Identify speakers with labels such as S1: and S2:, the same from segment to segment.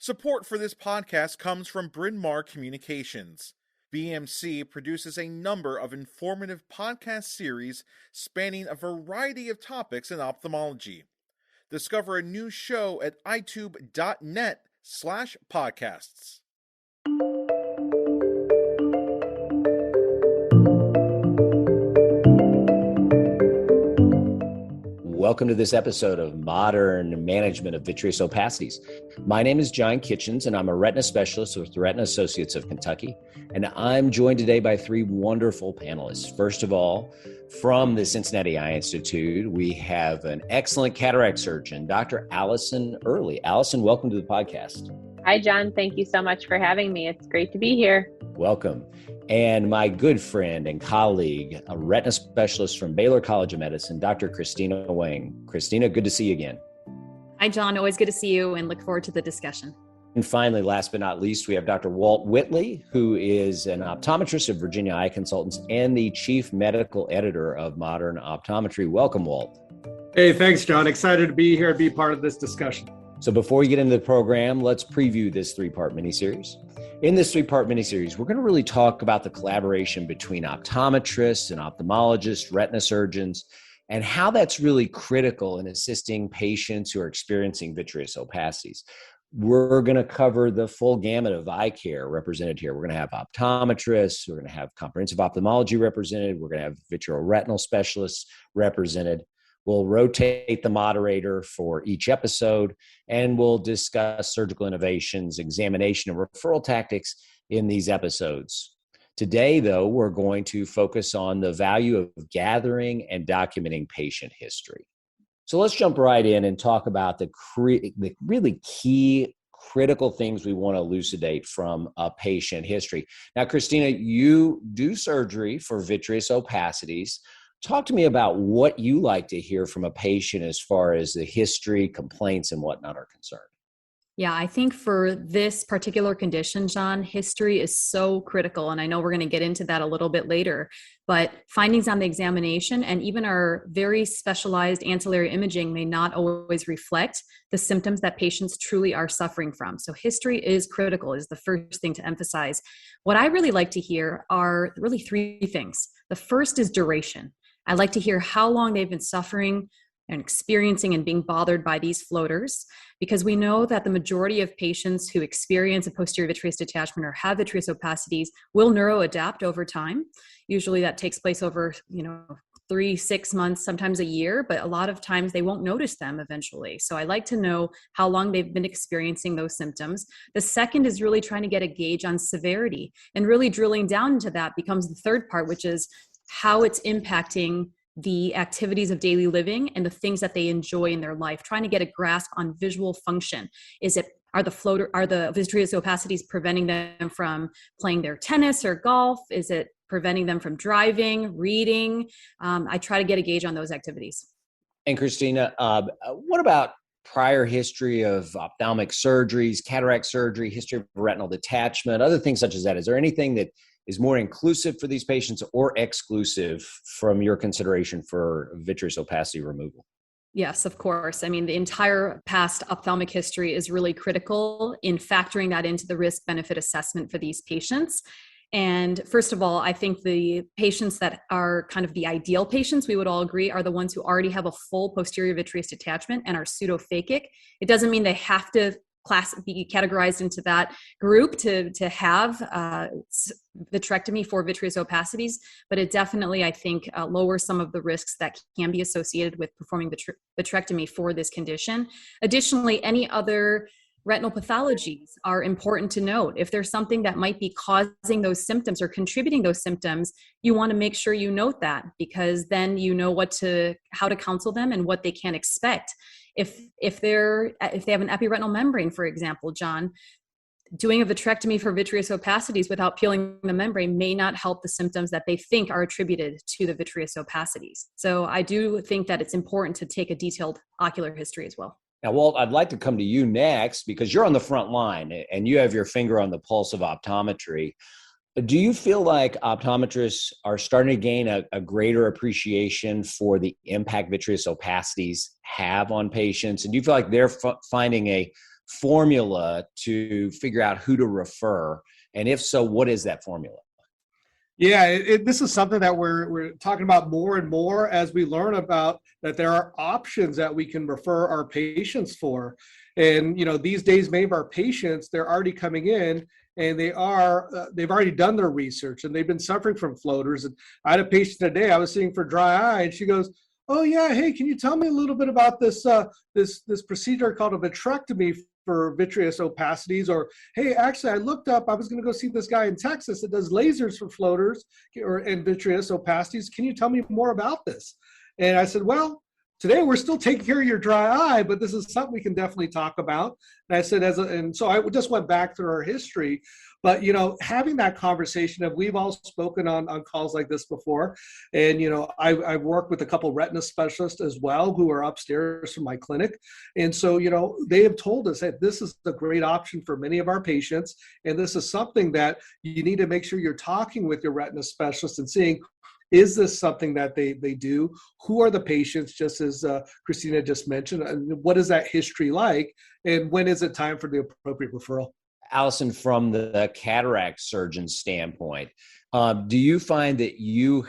S1: Support for this podcast comes from Bryn Mawr Communications. BMC produces a number of informative podcast series spanning a variety of topics in ophthalmology. Discover a new show at itube.net/podcasts.
S2: Welcome to this episode of Modern Management of Vitreous Opacities. My name is John Kitchens, and I'm a retina specialist with Retina Associates of Kentucky. And I'm joined today by three wonderful panelists. First of all, from the Cincinnati Eye Institute, we have an excellent cataract surgeon, Dr. Alison Early. Alison, welcome to the podcast.
S3: Hi, John. Thank you so much for having me. It's great to be here.
S2: Welcome. And my good friend and colleague, a retina specialist from Baylor College of Medicine, Dr. Christina Weng. Christina, good to see you again.
S4: Hi, John. Always good to see you and look forward to the discussion.
S2: And finally, last but not least, we have Dr. Walt Whitley, who is an optometrist of Virginia Eye Consultants and the chief medical editor of Modern Optometry. Welcome, Walt.
S5: Hey, thanks, John. Excited to be here and be part of this discussion.
S2: So before we get into the program, let's preview this three-part miniseries. In this three-part miniseries, we're going to really talk about the collaboration between optometrists and ophthalmologists, retina surgeons, and how that's really critical in assisting patients who are experiencing vitreous opacities. We're going to cover the full gamut of eye care represented here. We're going to have optometrists, we're going to have comprehensive ophthalmology represented, we're going to have vitreoretinal specialists represented. We'll rotate the moderator for each episode, and we'll discuss surgical innovations, examination, and referral tactics in these episodes. Today, though, we're going to focus on the value of gathering and documenting patient history. So let's jump right in and talk about the really key critical things we want to elucidate from a patient history. Now, Christina, you do surgery for vitreous opacities. Talk to me about what you like to hear from a patient as far as the history, complaints, and whatnot are concerned.
S4: Yeah, I think for this particular condition, John, history is so critical. And I know we're going to get into that a little bit later, but findings on the examination and even our very specialized ancillary imaging may not always reflect the symptoms that patients truly are suffering from. So history is critical, is the first thing to emphasize. What I really like to hear are really three things. The first is duration. I like to hear how long they've been suffering and experiencing and being bothered by these floaters, because we know that the majority of patients who experience a posterior vitreous detachment or have vitreous opacities will neuroadapt over time. Usually that takes place over, 3-6 months, sometimes a year, but a lot of times they won't notice them eventually. So I like to know how long they've been experiencing those symptoms. The second is really trying to get a gauge on severity, and really drilling down into that becomes the third part, which is how it's impacting the activities of daily living and the things that they enjoy in their life, trying to get a grasp on visual function. Are the vitreous opacities preventing them from playing their tennis or golf? Is it preventing them from driving, reading? I try to get a gauge on those activities.
S2: And Christina, what about prior history of ophthalmic surgeries, cataract surgery, history of retinal detachment, other things such as that? Is there anything that is more inclusive for these patients or exclusive from your consideration for vitreous opacity removal?
S4: Yes, of course. I mean, the entire past ophthalmic history is really critical in factoring that into the risk-benefit assessment for these patients. And first of all, I think the patients that are kind of the ideal patients, we would all agree, are the ones who already have a full posterior vitreous detachment and are pseudophakic. It doesn't mean they have to be categorized into that group to have vitrectomy for vitreous opacities, but it definitely, I think, lowers some of the risks that can be associated with performing vitrectomy for this condition. Additionally, any other retinal pathologies are important to note. If there's something that might be causing those symptoms or contributing those symptoms, you want to make sure you note that, because then you know how to counsel them and what they can expect. If they have an epiretinal membrane, for example, John, doing a vitrectomy for vitreous opacities without peeling the membrane may not help the symptoms that they think are attributed to the vitreous opacities. So I do think that it's important to take a detailed ocular history as well.
S2: Now, Walt, I'd like to come to you next because you're on the front line and you have your finger on the pulse of optometry. Do you feel like optometrists are starting to gain a greater appreciation for the impact vitreous opacities have on patients? And do you feel like they're finding a formula to figure out who to refer? And if so, what is that formula?
S5: Yeah, this is something that we're talking about more and more as we learn about that there are options that we can refer our patients for. And, these days, many of our patients, they're already coming in and they've already done their research and they've been suffering from floaters. And I had a patient today I was seeing for dry eye, and she goes, "Oh yeah, hey, can you tell me a little bit about this this procedure called a vitrectomy for vitreous opacities?" Or, "Hey, actually, I looked up, I was going to go see this guy in Texas that does lasers for floaters and vitreous opacities. Can you tell me more about this?" And I said, "Well, today we're still taking care of your dry eye, but this is something we can definitely talk about." And I said, and so I just went back through our history. But, having that conversation, and we've all spoken on calls like this before. And, I've worked with a couple retina specialists as well who are upstairs from my clinic. And so, they have told us that this is a great option for many of our patients. And this is something that you need to make sure you're talking with your retina specialist and seeing, is this something that they do? Who are the patients, just as Christina just mentioned? And what is that history like? And when is it time for the appropriate referral?
S2: Alison, from the cataract surgeon standpoint, do you find that you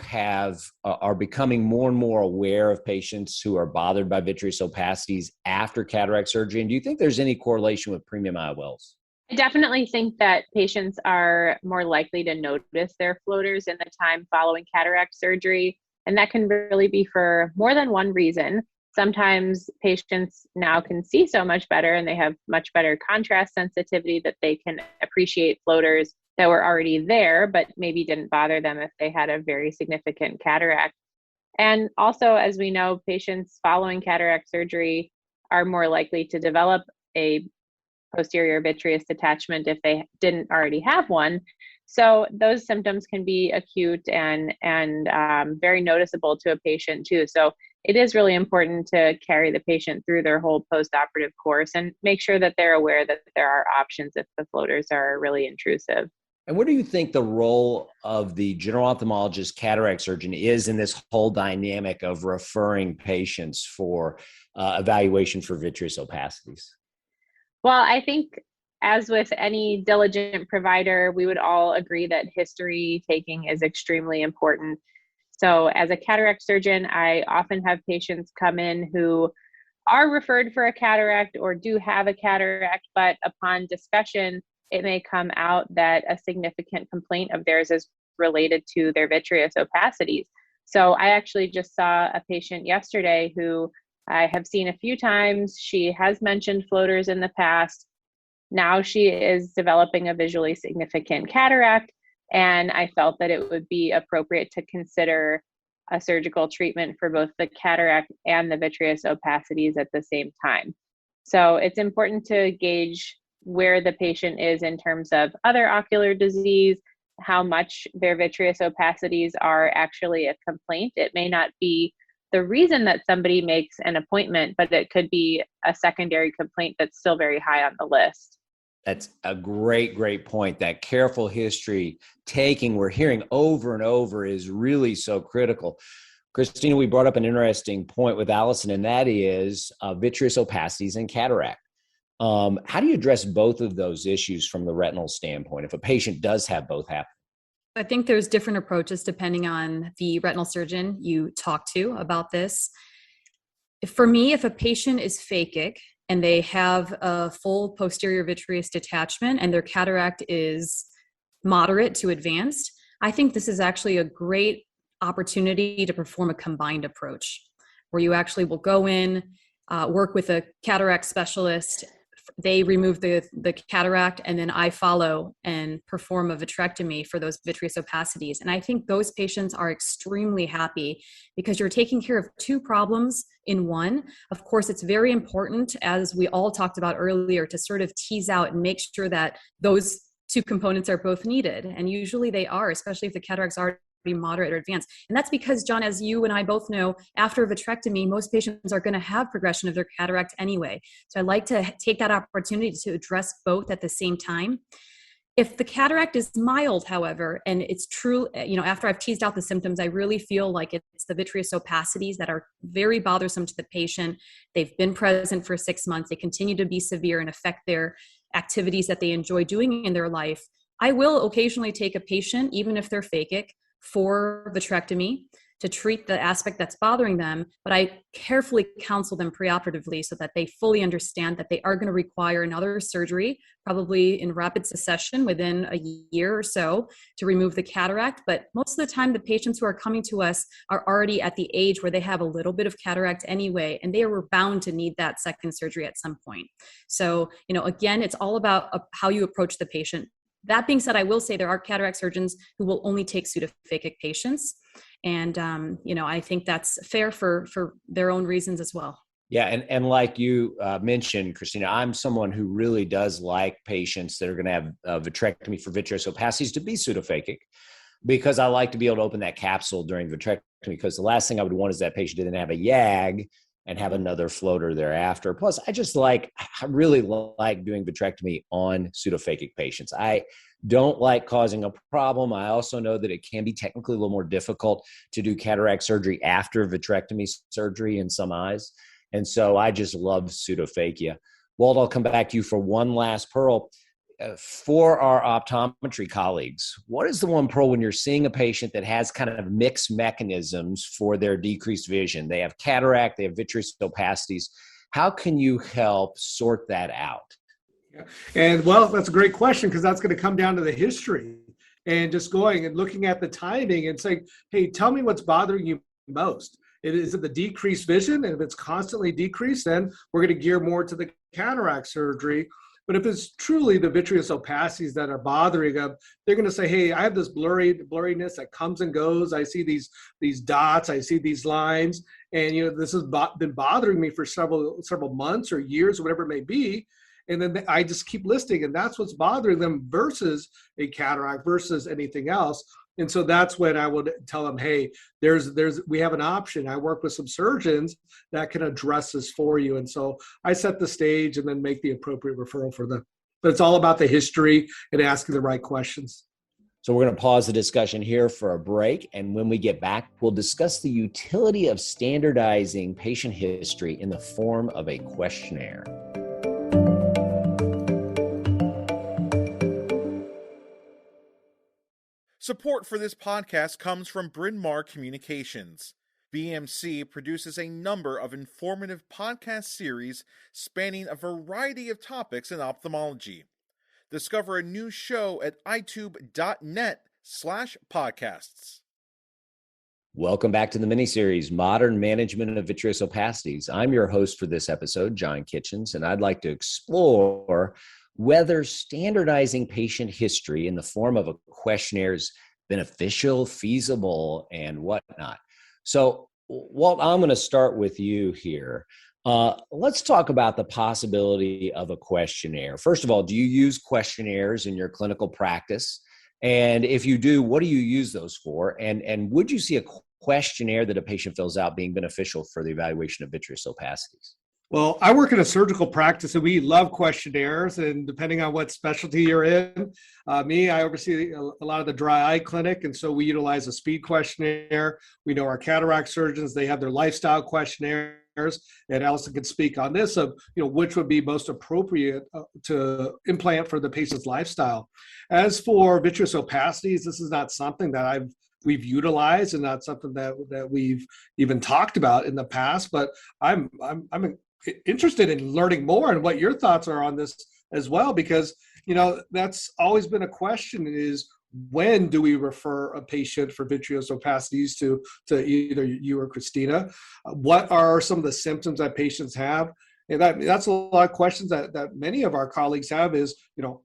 S2: are becoming more and more aware of patients who are bothered by vitreous opacities after cataract surgery? And do you think there's any correlation with premium IOLs?
S3: I definitely think that patients are more likely to notice their floaters in the time following cataract surgery. And that can really be for more than one reason. Sometimes patients now can see so much better and they have much better contrast sensitivity that they can appreciate floaters that were already there, but maybe didn't bother them if they had a very significant cataract. And also, as we know, patients following cataract surgery are more likely to develop a posterior vitreous detachment if they didn't already have one. So those symptoms can be acute and very noticeable to a patient too. So it is really important to carry the patient through their whole post-operative course and make sure that they're aware that there are options if the floaters are really intrusive.
S2: And what do you think the role of the general ophthalmologist cataract surgeon is in this whole dynamic of referring patients for evaluation for vitreous opacities?
S3: Well, I think as with any diligent provider, we would all agree that history taking is extremely important. So as a cataract surgeon, I often have patients come in who are referred for a cataract or do have a cataract, but upon discussion, it may come out that a significant complaint of theirs is related to their vitreous opacities. So I actually just saw a patient yesterday who I have seen a few times. She has mentioned floaters in the past. Now she is developing a visually significant cataract, and I felt that it would be appropriate to consider a surgical treatment for both the cataract and the vitreous opacities at the same time. So it's important to gauge where the patient is in terms of other ocular disease, how much their vitreous opacities are actually a complaint. It may not be the reason that somebody makes an appointment, but it could be a secondary complaint that's still very high on the list.
S2: That's a great point. That careful history taking we're hearing over and over is really so critical. Christina, we brought up an interesting point with Alison, and that is vitreous opacities and cataract. How do you address both of those issues from the retinal standpoint if a patient does have both happen?
S4: I think there's different approaches depending on the retinal surgeon you talk to about this. For me, if a patient is phakic and they have a full posterior vitreous detachment and their cataract is moderate to advanced, I think this is actually a great opportunity to perform a combined approach where you actually will go in, work with a cataract specialist. They remove the cataract, and then I follow and perform a vitrectomy for those vitreous opacities. And I think those patients are extremely happy because you're taking care of two problems in one. Of course, it's very important, as we all talked about earlier, to sort of tease out and make sure that those two components are both needed. And usually they are, especially if the cataracts are moderate or advanced. And that's because, John, as you and I both know, after a vitrectomy, most patients are going to have progression of their cataract anyway. So I like to take that opportunity to address both at the same time. If the cataract is mild, however, and it's true, after I've teased out the symptoms, I really feel like it's the vitreous opacities that are very bothersome to the patient. They've been present for 6 months. They continue to be severe and affect their activities that they enjoy doing in their life. I will occasionally take a patient, even if they're phakic, for vitrectomy to treat the aspect that's bothering them, but I carefully counsel them preoperatively so that they fully understand that they are going to require another surgery, probably in rapid succession within a year or so, to remove the cataract. But most of the time, the patients who are coming to us are already at the age where they have a little bit of cataract anyway, and they were bound to need that second surgery at some point. So, again, it's all about how you approach the patient. That being said, I will say there are cataract surgeons who will only take pseudophakic patients. And, I think that's fair for their own reasons as well.
S2: Yeah. And like you mentioned, Christina, I'm someone who really does like patients that are going to have vitrectomy for vitreous opacities to be pseudophakic, because I like to be able to open that capsule during vitrectomy, because the last thing I would want is that patient to then have a YAG and have another floater thereafter. Plus, I really like doing vitrectomy on pseudophakic patients. I don't like causing a problem. I also know that it can be technically a little more difficult to do cataract surgery after vitrectomy surgery in some eyes. And so I just love pseudophakia. Walt, I'll come back to you for one last pearl. For our optometry colleagues, what is the one pearl when you're seeing a patient that has kind of mixed mechanisms for their decreased vision? They have cataract, they have vitreous opacities. How can you help sort that out?
S5: Yeah. And well, that's a great question, because that's going to come down to the history and just going and looking at the timing and saying, hey, tell me what's bothering you most. Is it the decreased vision? And if it's constantly decreased, then we're going to gear more to the cataract surgery. But if it's truly the vitreous opacities that are bothering them, they're going to say, hey, I have this blurriness that comes and goes. I see these dots. I see these lines. And, this has been bothering me for several months or years, or whatever it may be. And then I just keep listing, and that's what's bothering them versus a cataract versus anything else. And so that's when I would tell them, hey, we have an option. I work with some surgeons that can address this for you. And so I set the stage and then make the appropriate referral for them. But it's all about the history and asking the right questions.
S2: So we're going to pause the discussion here for a break. And when we get back, we'll discuss the utility of standardizing patient history in the form of a questionnaire.
S1: Support for this podcast comes from Bryn Mawr Communications. BMC produces a number of informative podcast series spanning a variety of topics in ophthalmology. Discover a new show at itube.net/podcasts.
S2: Welcome back to the miniseries, Modern Management of Vitreous Opacities. I'm your host for this episode, John Kitchens, and I'd like to explore whether standardizing patient history in the form of a questionnaire is beneficial, feasible, and whatnot. So, Walt, I'm going to start with you here. Let's talk about the possibility of a questionnaire. First of all, do you use questionnaires in your clinical practice? And if you do, what do you use those for? And would you see a questionnaire that a patient fills out being beneficial for the evaluation of vitreous opacities?
S5: Well, I work in a surgical practice, and we love questionnaires. And depending on what specialty you're in, I oversee a lot of the dry eye clinic. And so we utilize a speed questionnaire. We know our cataract surgeons, they have their lifestyle questionnaires. And Alison can speak on this of, which would be most appropriate to implant for the patient's lifestyle. As for vitreous opacities, this is not something that we've utilized and not something that we've even talked about in the past, but I'm interested in learning more and what your thoughts are on this as well, because that's always been a question, is when do we refer a patient for vitreous opacities to either you or Christina? What are some of the symptoms that patients have? And that's a lot of questions that many of our colleagues have is,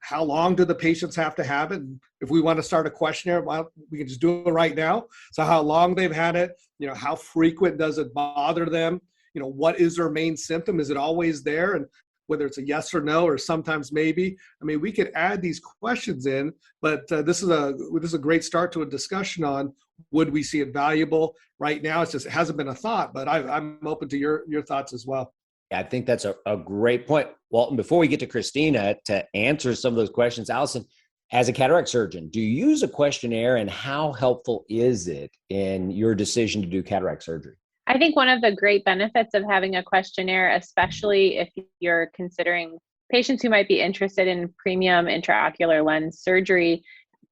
S5: how long do the patients have to have it? And if we want to start a questionnaire, well, we can just do it right now. So how long they've had it, how frequent does it bother them? What is their main symptom? Is it always there? And whether it's a yes or no, or sometimes maybe. I mean, we could add these questions in, but this is a great start to a discussion on, would we see it valuable? Right now, it hasn't been a thought, but I'm open to your thoughts as well.
S2: I think that's a great point, Walton. Before we get to Christina to answer some of those questions, Alison, As a cataract surgeon, do you use a questionnaire, and how helpful is it in your decision to do cataract surgery?
S3: I think one of the great benefits of having a questionnaire, especially if you're considering patients who might be interested in premium intraocular lens surgery,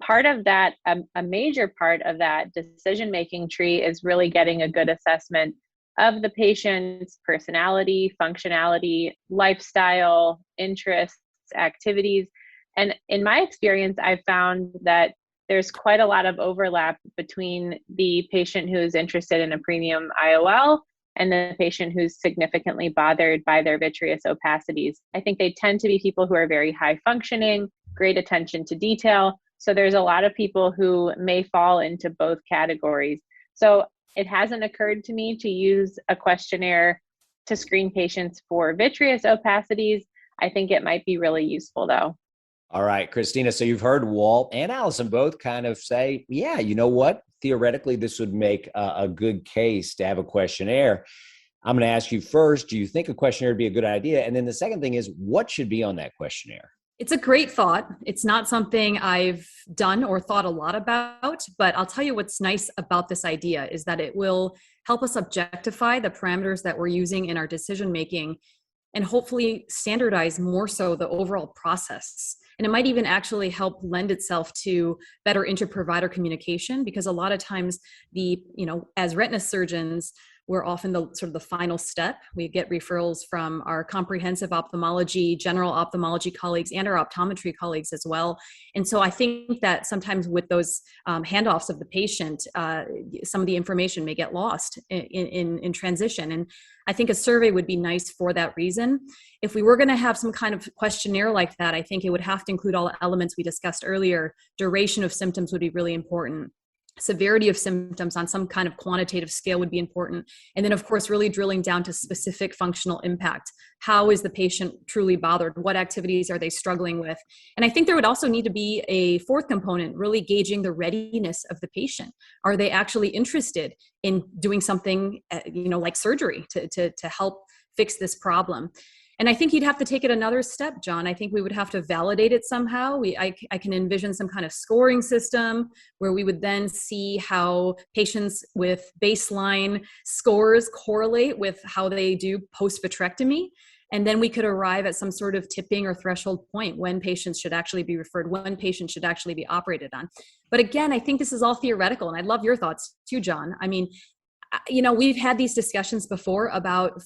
S3: part of that, a major part of that decision-making tree is really getting a good assessment of the patient's personality, functionality, lifestyle, interests, activities. And in my experience, I've found that there's quite a lot of overlap between the patient who is interested in a premium IOL and the patient who's significantly bothered by their vitreous opacities. I think they tend to be people who are very high functioning, great attention to detail. So there's a lot of people who may fall into both categories. So it hasn't occurred to me to use a questionnaire to screen patients for vitreous opacities. I think it might be really useful though.
S2: All right, Christina. So you've heard Walt and Alison both kind of say, yeah, you know what? Theoretically, this would make a good case to have a questionnaire. I'm going to ask you first, do you think a questionnaire would be a good idea? And then the second thing is, what should be on that questionnaire?
S4: It's a great thought. It's not something I've done or thought a lot about, but I'll tell you what's nice about this idea is that it will help us objectify the parameters that we're using in our decision making and hopefully standardize more so the overall process. And it might even actually help lend itself to better inter-provider communication, because a lot of times as retina surgeons, we're often the sort of the final step. We get referrals from our comprehensive ophthalmology, general ophthalmology colleagues, and our optometry colleagues as well. And so I think that sometimes with those handoffs of the patient, some of the information may get lost in transition. And I think a survey would be nice for that reason. If we were going to have some kind of questionnaire like that, I think it would have to include all the elements we discussed earlier. Duration of symptoms would be really important. Severity of symptoms on some kind of quantitative scale would be important. And then, of course, really drilling down to specific functional impact. How is the patient truly bothered? What activities are they struggling with? And I think there would also need to be a fourth component, really gauging the readiness of the patient. Are they actually interested in doing something, like surgery to help fix this problem? And I think you'd have to take it another step, John. I think we would have to validate it somehow. I can envision some kind of scoring system where we would then see how patients with baseline scores correlate with how they do post-vitrectomy. And then we could arrive at some sort of tipping or threshold point when patients should actually be referred, when patients should actually be operated on. But again, I think this is all theoretical. And I'd love your thoughts too, John. I mean, we've had these discussions before about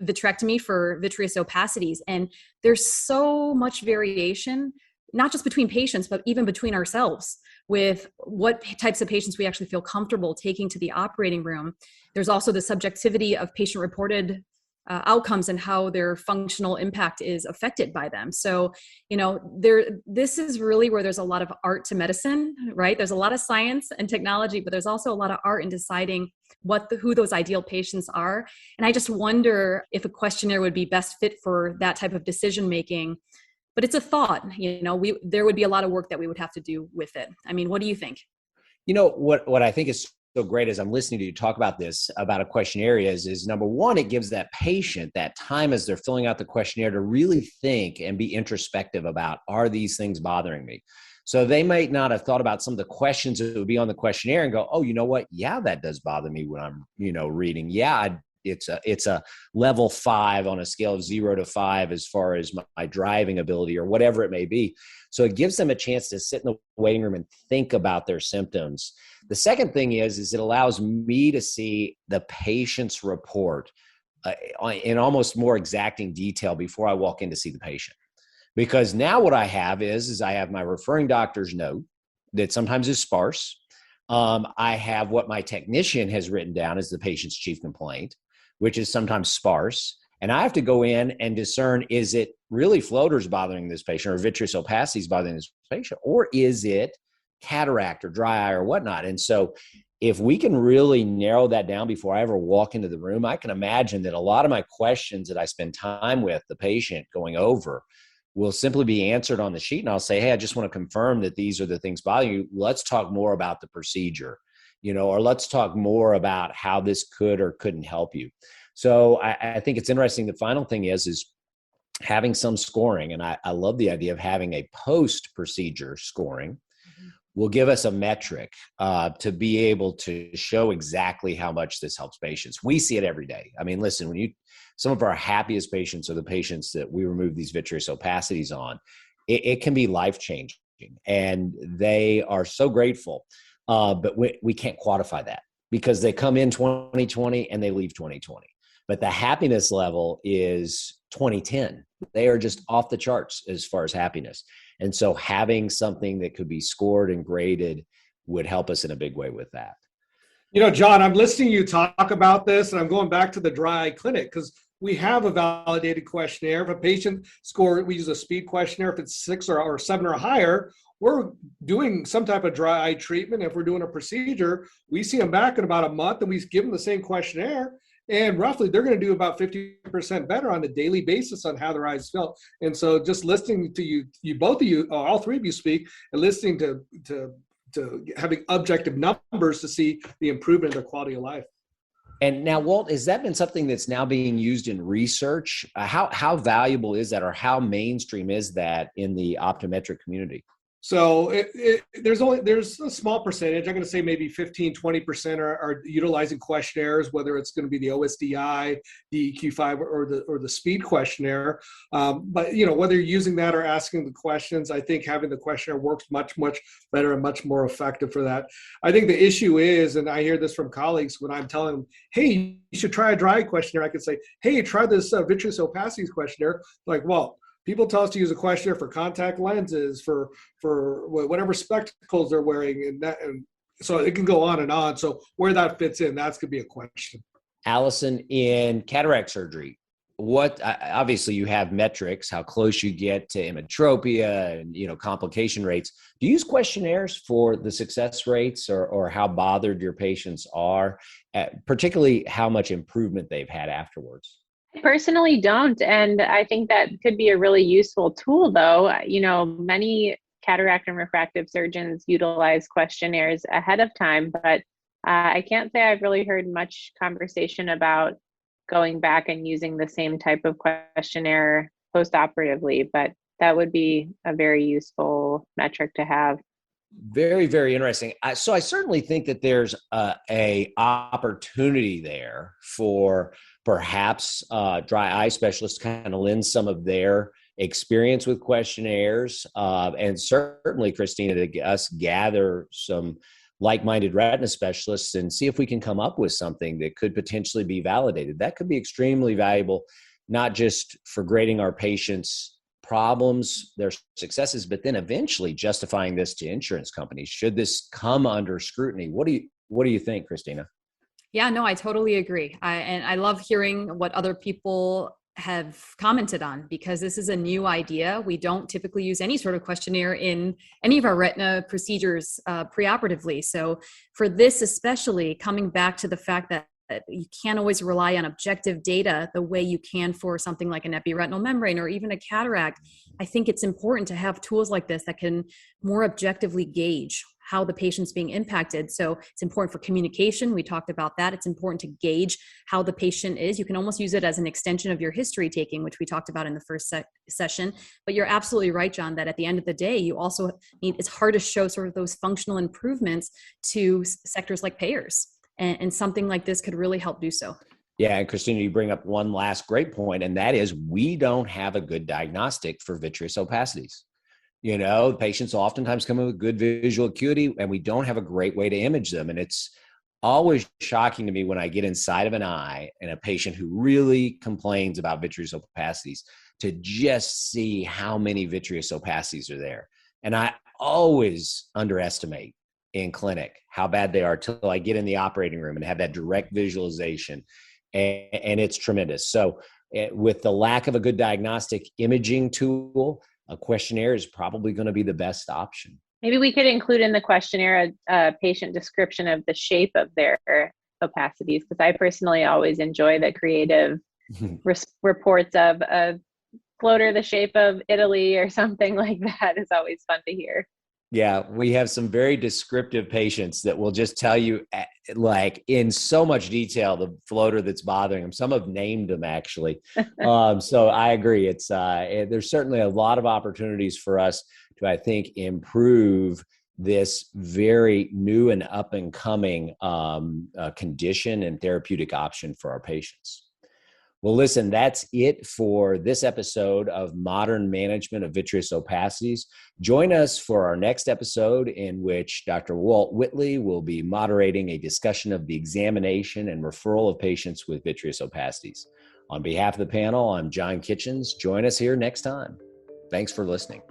S4: vitrectomy for vitreous opacities, and there's so much variation, not just between patients, but even between ourselves with what types of patients we actually feel comfortable taking to the operating room. There's also the subjectivity of patient-reported outcomes and how their functional impact is affected by them. So, this is really where there's a lot of art to medicine, right? There's a lot of science and technology, but there's also a lot of art in deciding who those ideal patients are. And I just wonder if a questionnaire would be best fit for that type of decision making. But it's a thought, there would be a lot of work that we would have to do with it. I mean, what do you think?
S2: What I think is so great as I'm listening to you talk about this, about a questionnaire is number one, it gives that patient that time as they're filling out the questionnaire to really think and be introspective about, are these things bothering me? So they might not have thought about some of the questions that would be on the questionnaire and go, oh, you know what? Yeah, that does bother me when I'm, reading. Yeah, it's a level 5 on a scale of 0 to 5 as far as my driving ability or whatever it may be. So it gives them a chance to sit in the waiting room and think about their symptoms. The second thing is it allows me to see the patient's report in almost more exacting detail before I walk in to see the patient. Because now what I have is I have my referring doctor's note that sometimes is sparse. I have what my technician has written down as the patient's chief complaint, which is sometimes sparse. And I have to go in and discern, is it really floaters bothering this patient or vitreous opacities bothering this patient, or is it cataract or dry eye or whatnot? And so if we can really narrow that down before I ever walk into the room, I can imagine that a lot of my questions that I spend time with the patient going over will simply be answered on the sheet. And I'll say, hey, I just want to confirm that these are the things bothering you. Let's talk more about the procedure, or let's talk more about how this could or couldn't help you. So I think it's interesting. The final thing is having some scoring, and I love the idea of having a post-procedure scoring, will give us a metric to be able to show exactly how much this helps patients. We see it every day. I mean, listen, some of our happiest patients are the patients that we remove these vitreous opacities on. It can be life-changing, and they are so grateful. But we can't quantify that because they come in 2020 and they leave 2020. But the happiness level is 2010. They are just off the charts as far as happiness. And so having something that could be scored and graded would help us in a big way with that.
S5: You know, John, I'm listening to you talk about this, and I'm going back to the dry eye clinic because we have a validated questionnaire. If a patient score, we use a speed questionnaire. If it's 6 or 7 or higher, we're doing some type of dry eye treatment. If we're doing a procedure, we see them back in about a month, and we give them the same questionnaire. And roughly, they're going to do about 50% better on a daily basis on how their eyes felt. And so, just listening to you both of you, all three of you speak, and listening to having objective numbers to see the improvement in their quality of life.
S2: And now, Walt, has that been something that's now being used in research? How valuable is that, or how mainstream is that in the optometric community?
S5: So there's a small percentage. I'm going to say maybe 15-20% are utilizing questionnaires, whether it's going to be the OSDI, the EQ5, or the speed questionnaire. But whether you're using that or asking the questions, I think having the questionnaire works much better and much more effective for that. I think the issue is, and I hear this from colleagues when I'm telling them, hey, you should try a dry questionnaire. I can say, hey, try this vitreous opacities questionnaire. Like, well, people tell us to use a questionnaire for contact lenses, for whatever spectacles they're wearing, and so it can go on and on. So where that fits in, that's could be a question.
S2: Alison, in cataract surgery, obviously you have metrics, how close you get to emmetropia and complication rates. Do you use questionnaires for the success rates or how bothered your patients are, particularly how much improvement they've had afterwards?
S3: I personally don't, and I think that could be a really useful tool, though. Many cataract and refractive surgeons utilize questionnaires ahead of time, but I can't say I've really heard much conversation about going back and using the same type of questionnaire post-operatively, but that would be a very useful metric to have.
S2: Very, very interesting. So I certainly think that there's a opportunity there for perhaps dry eye specialists kind of lend some of their experience with questionnaires, and certainly, Christina, to us gather some like-minded retina specialists and see if we can come up with something that could potentially be validated. That could be extremely valuable, not just for grading our patients' problems, their successes, but then eventually justifying this to insurance companies. Should this come under scrutiny? What do you think, Christina?
S4: Yeah, no, I totally agree. And I love hearing what other people have commented on, because this is a new idea. We don't typically use any sort of questionnaire in any of our retina procedures preoperatively. So for this, especially coming back to the fact that you can't always rely on objective data the way you can for something like an epiretinal membrane or even a cataract, I think it's important to have tools like this that can more objectively gauge how the patient's being impacted. So it's important for communication. We talked about that. It's important to gauge how the patient is. You can almost use it as an extension of your history taking, which we talked about in the first session. But you're absolutely right, John, that at the end of the day, you also need, it's hard to show sort of those functional improvements to sectors like payers. And something like this could really help do so.
S2: Yeah, and Christina, you bring up one last great point, and that is we don't have a good diagnostic for vitreous opacities. Patients oftentimes come in with good visual acuity, and we don't have a great way to image them. And it's always shocking to me when I get inside of an eye and a patient who really complains about vitreous opacities to just see how many vitreous opacities are there. And I always underestimate in clinic how bad they are till I get in the operating room and have that direct visualization, and it's tremendous. So with the lack of a good diagnostic imaging tool, a questionnaire is probably going to be the best option.
S3: Maybe we could include in the questionnaire a patient description of the shape of their opacities, because I personally always enjoy the creative reports of a floater the shape of Italy or something like that. Is always fun to hear.
S2: Yeah, we have some very descriptive patients that will just tell you, like in so much detail, the floater that's bothering them. Some have named them actually. So I agree. There's certainly a lot of opportunities for us to, I think, improve this very new and up and coming condition and therapeutic option for our patients. Well, listen, that's it for this episode of Modern Management of Vitreous Opacities. Join us for our next episode, in which Dr. Walt Whitley will be moderating a discussion of the examination and referral of patients with vitreous opacities. On behalf of the panel, I'm John Kitchens. Join us here next time. Thanks for listening.